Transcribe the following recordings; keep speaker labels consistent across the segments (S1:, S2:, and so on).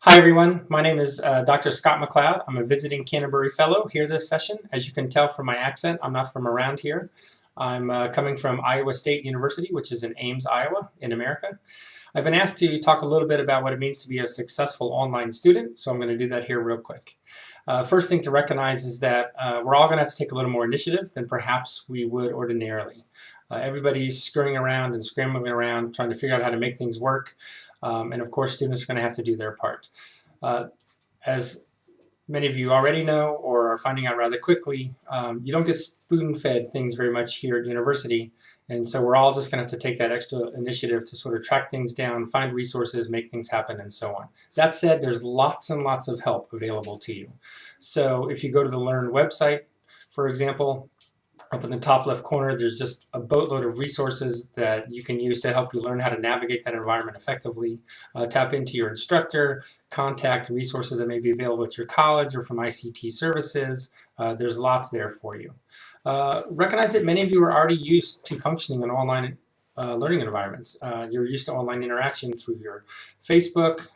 S1: Hi everyone, my name is Dr. Scott McLeod. I'm a visiting Canterbury Fellow here this session. As you can tell from my accent, I'm not from around here. I'm coming from Iowa State University, which is in Ames, Iowa, in America. I've been asked to talk a little bit about what it means to be a successful online student, so I'm going to do that here real quick. First thing to recognize is that we're all going to have to take a little more initiative than perhaps we would ordinarily. Everybody's scurrying around and scrambling around trying to figure out how to make things work. And of course, students are going to have to do their part. As many of you already know or are finding out rather quickly, you don't get spoon-fed things very much here at university. And so we're all just going to have to take that extra initiative to sort of track things down, find resources, make things happen, and so on. That said, there's lots and lots of help available to you. So if you go to the Learn website, for example, up in the top left corner, there's just a boatload of resources that you can use to help you learn how to navigate that environment effectively. Tap into your instructor, contact resources that may be available at your college or from ICT services. There's lots there for you. Recognize that many of you are already used to functioning in online learning environments. You're used to online interaction through your Facebook,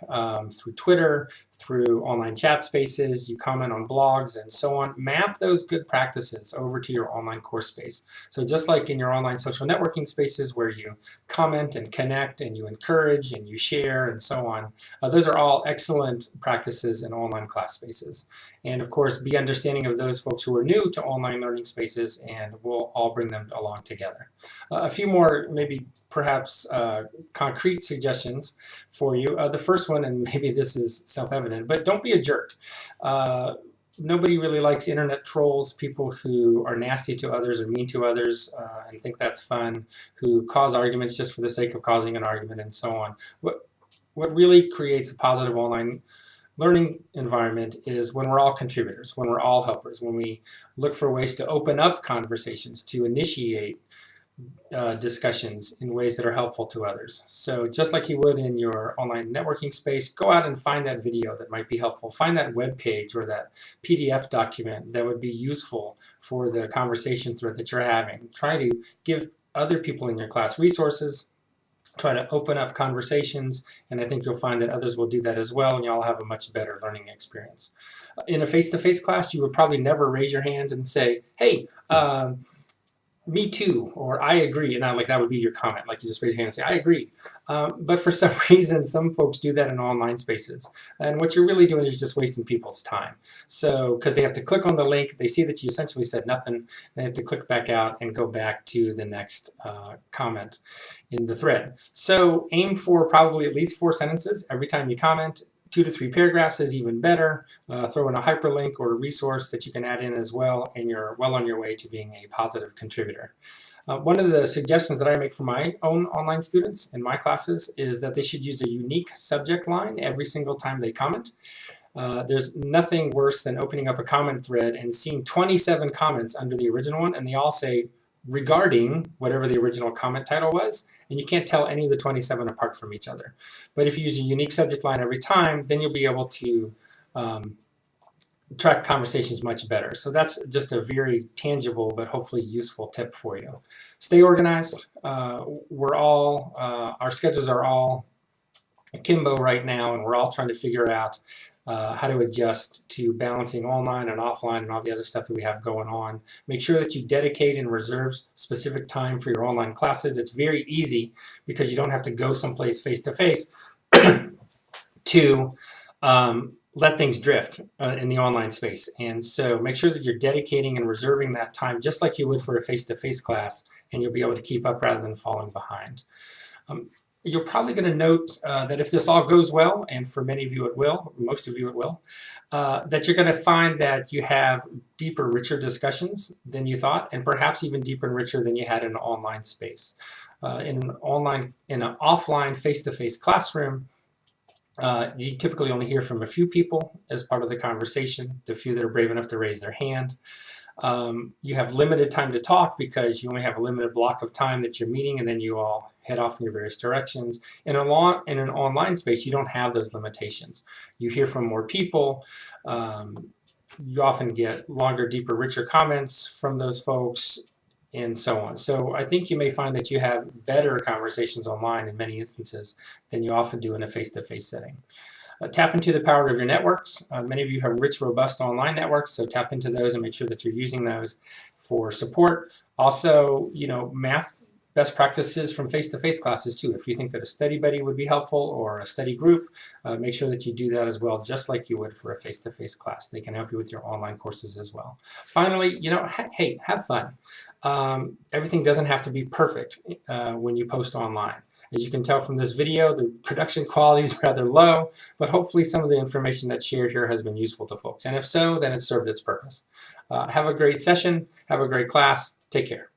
S1: through Twitter, through online chat spaces, you comment on blogs and so on. Map those good practices over to your online course space. So just like in your online social networking spaces where you comment and connect and you encourage and you share and so on, those are all excellent practices in online class spaces. And of course, be understanding of those folks who are new to online learning spaces, and we'll all bring them along together. A few more maybe perhaps concrete suggestions for you. The first one, and maybe this is self-evident, but don't be a jerk. Nobody really likes internet trolls, people who are nasty to others or mean to others and think that's fun, who cause arguments just for the sake of causing an argument and so on. What really creates a positive online learning environment is when we're all contributors, when we're all helpers, when we look for ways to open up conversations, to initiate discussions in ways that are helpful to others. So just like you would in your online networking space, go out and find that video that might be helpful. Find that web page or that PDF document that would be useful for the conversation thread that you're having. Try to give other people in your class resources. Try to open up conversations, and I think you'll find that others will do that as well, and you'll have a much better learning experience. In a face-to-face class, you would probably never raise your hand and say, hey, me too, or I agree, and like that would be your comment, like you just raise your hand and say, I agree. But for some reason, some folks do that in online spaces. And what you're really doing is just wasting people's time. So, because they have to click on the link, they see that you essentially said nothing, they have to click back out and go back to the next comment in the thread. So aim for probably at least 4 sentences every time you comment. 2 to 3 paragraphs is even better. Throw in a hyperlink or a resource that you can add in as well, and you're well on your way to being a positive contributor. One of the suggestions that I make for my own online students in my classes is that they should use a unique subject line every single time they comment. There's nothing worse than opening up a comment thread and seeing 27 comments under the original one, and they all say regarding whatever the original comment title was, and you can't tell any of the 27 apart from each other. But if you use a unique subject line every time, then you'll be able to track conversations much better. So that's just a very tangible but hopefully useful tip for you. Stay organized. Our schedules are all akimbo right now, and we're all trying to figure out how to adjust to balancing online and offline and all the other stuff that we have going on. Make sure that you dedicate and reserve specific time for your online classes. It's very easy because you don't have to go someplace face-to-face to let things drift in the online space. And so make sure that you're dedicating and reserving that time just like you would for a face-to-face class, and you'll be able to keep up rather than falling behind. You're probably going to note that if this all goes well, and for many of you it will, most of you it will, that you're going to find that you have deeper, richer discussions than you thought, and perhaps even deeper and richer than you had in an online space. In an offline face-to-face classroom, you typically only hear from a few people as part of the conversation, the few that are brave enough to raise their hand. You have limited time to talk because you only have a limited block of time that you're meeting, and then you all head off in your various directions. In an online space, you don't have those limitations. You hear from more people. You often get longer, deeper, richer comments from those folks, and so on. So I think you may find that you have better conversations online in many instances than you often do in a face-to-face setting. Tap into the power of your networks. Many of you have rich, robust online networks, so tap into those and make sure that you're using those for support. Also, math best practices from face-to-face classes too. If you think that a study buddy would be helpful or a study group, make sure that you do that as well, just like you would for a face-to-face class. They can help you with your online courses as well. Finally, hey, have fun. Everything doesn't have to be perfect when you post online. As you can tell from this video, the production quality is rather low, but hopefully some of the information that's shared here has been useful to folks. And if so, then it served its purpose. Have a great session. Have a great class. Take care.